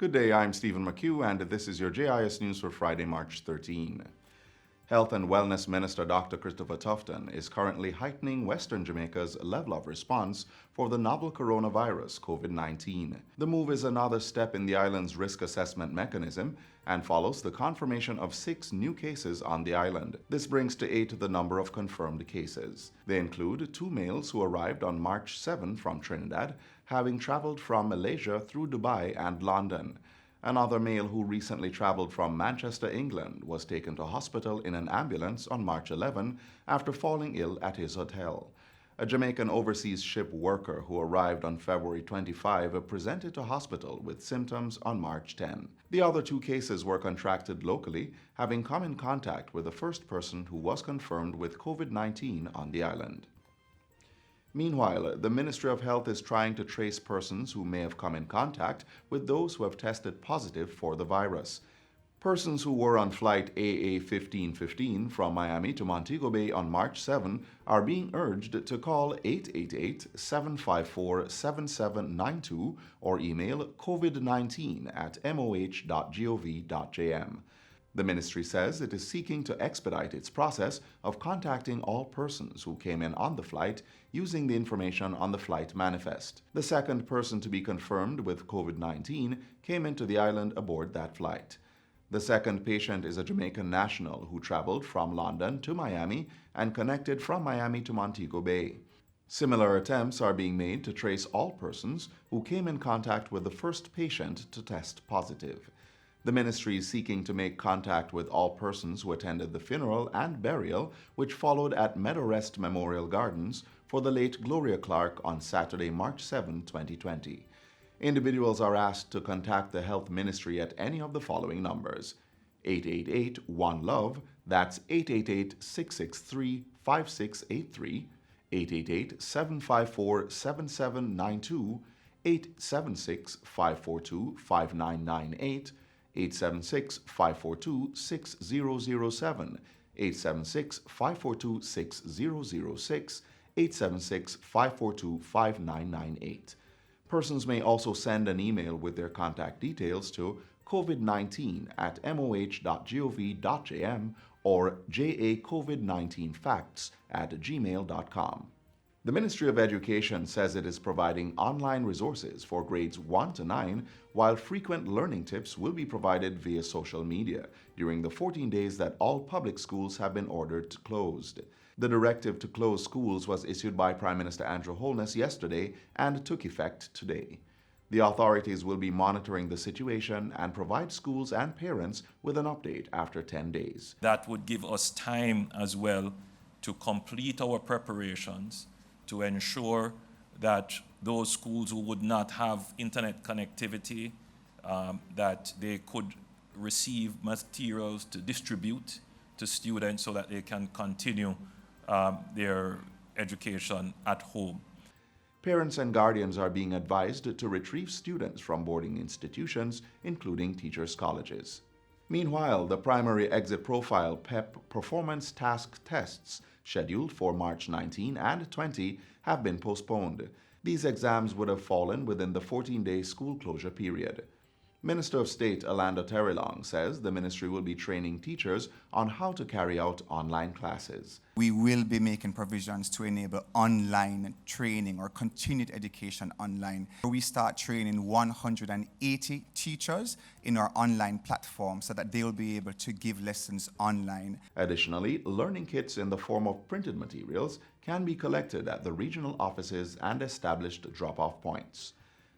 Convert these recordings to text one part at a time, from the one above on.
Good day, I'm Stephen McHugh, and this is your JIS News for Friday, March 13. Health and Wellness Minister Dr. Christopher Tufton is currently heightening Western Jamaica's level of response for the novel coronavirus, COVID-19. The move is another step in the island's risk assessment mechanism and follows the confirmation of 6 new cases on the island. This brings to 8 the number of confirmed cases. They include 2 males who arrived on March 7 from Trinidad, having traveled from Malaysia through Dubai and London. Another male who recently traveled from Manchester, England, was taken to hospital in an ambulance on March 11 after falling ill at his hotel. A Jamaican overseas ship worker who arrived on February 25 presented to hospital with symptoms on March 10. The other 2 cases were contracted locally, having come in contact with the first person who was confirmed with COVID-19 on the island. Meanwhile, the Ministry of Health is trying to trace persons who may have come in contact with those who have tested positive for the virus. Persons who were on flight AA 1515 from Miami to Montego Bay on March 7 are being urged to call 888-754-7792 or email covid19@moh.gov.jm. The ministry says it is seeking to expedite its process of contacting all persons who came in on the flight using the information on the flight manifest. The second person to be confirmed with COVID-19 came into the island aboard that flight. The second patient is a Jamaican national who traveled from London to Miami and connected from Miami to Montego Bay. Similar attempts are being made to trace all persons who came in contact with the first patient to test positive. The ministry is seeking to make contact with all persons who attended the funeral and burial which followed at Meadowrest Memorial Gardens for the late Gloria Clark on Saturday, March 7, 2020. Individuals are asked to contact the Health Ministry at any of the following numbers: 888-1-LOVE, that's 888-663-5683, 888-754-7792, 876-542-5998, 876-542-6007, 876-542-6006, 876-542-5998. Persons may also send an email with their contact details to covid19@moh.gov.jm or jacovid19facts@gmail.com. The Ministry of Education says it is providing online resources for grades 1 to 9, while frequent learning tips will be provided via social media during the 14 days that all public schools have been ordered closed. The directive to close schools was issued by Prime Minister Andrew Holness yesterday and took effect today. The authorities will be monitoring the situation and provide schools and parents with an update after 10 days. That would give us time as well to complete our preparations to ensure that those schools who would not have internet connectivity, that they could receive materials to distribute to students so that they can continue their education at home. Parents and guardians are being advised to retrieve students from boarding institutions, including teachers' colleges. Meanwhile, the primary exit profile PEP performance task tests scheduled for March 19 and 20 have been postponed. These exams would have fallen within the 14-day school closure period. Minister of State Alanda Terrelong says the ministry will be training teachers on how to carry out online classes. We will be making provisions to enable online training or continued education online. We start training 180 teachers in our online platform so that they will be able to give lessons online. Additionally, learning kits in the form of printed materials can be collected at the regional offices and established drop-off points.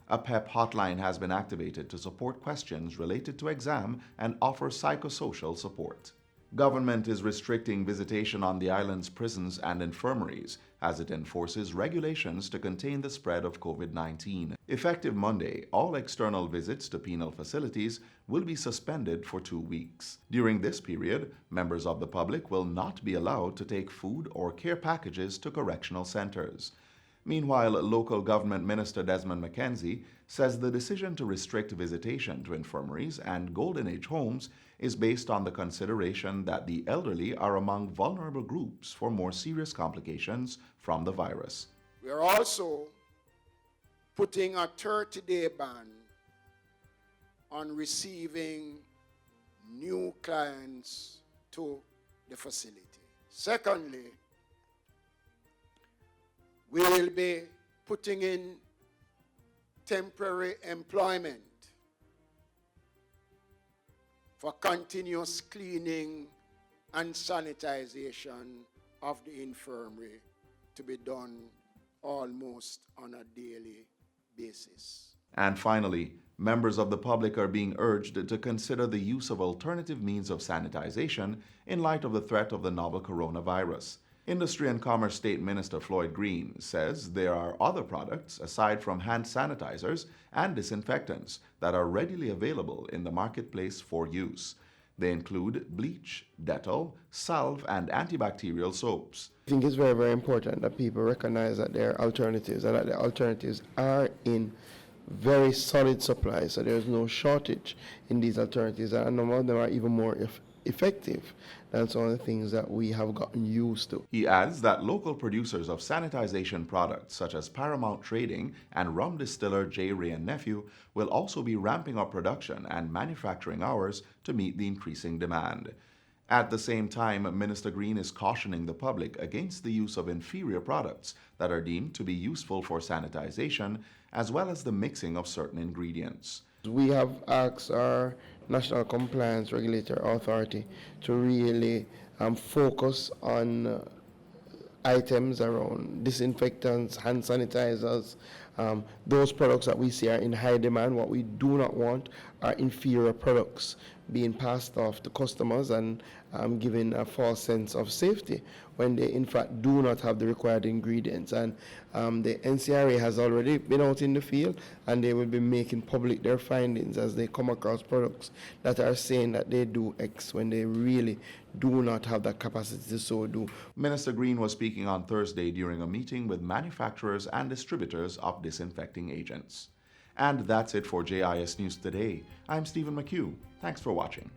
A PEP hotline has been activated to support questions related to exam and offer psychosocial support. Government is restricting visitation on the island's prisons and infirmaries as it enforces regulations to contain the spread of COVID-19. Effective Monday, all external visits to penal facilities will be suspended for 2 weeks. During this period, members of the public will not be allowed to take food or care packages to correctional centers. Meanwhile, local government minister Desmond McKenzie says the decision to restrict visitation to infirmaries and Golden Age homes is based on the consideration that the elderly are among vulnerable groups for more serious complications from the virus. We are also putting a 30-day ban on receiving new clients to the facility. Secondly, we will be putting in temporary employment for continuous cleaning and sanitization of the infirmary to be done almost on a daily basis. And finally, members of the public are being urged to consider the use of alternative means of sanitization in light of the threat of the novel coronavirus. Industry and Commerce State Minister Floyd Green says there are other products aside from hand sanitizers and disinfectants that are readily available in the marketplace for use. They include bleach, Dettol, salve, and antibacterial soaps. I think it's very, very important that people recognize that there are alternatives and that the alternatives are in very solid supply, so there's no shortage in these alternatives, and a number of them are even more effective than some of the things that we have gotten used to. He adds that local producers of sanitization products such as Paramount Trading and rum distiller J. Ray & Nephew will also be ramping up production and manufacturing hours to meet the increasing demand. At the same time, Minister Green is cautioning the public against the use of inferior products that are deemed to be useful for sanitization, as well as the mixing of certain ingredients. We have asked our National Compliance Regulatory Authority to really focus on items around disinfectants, hand sanitizers, those products that we see are in high demand. What we do not want are inferior products being passed off to customers and giving a false sense of safety when they in fact do not have the required ingredients. And the NCRA has already been out in the field, and they will be making public their findings as they come across products that are saying that they do X when they really do not have that capacity to so do. Minister Green was speaking on Thursday during a meeting with manufacturers and distributors of disinfecting agents. And that's it for JIS News Today. I'm Stephen McHugh. Thanks for watching.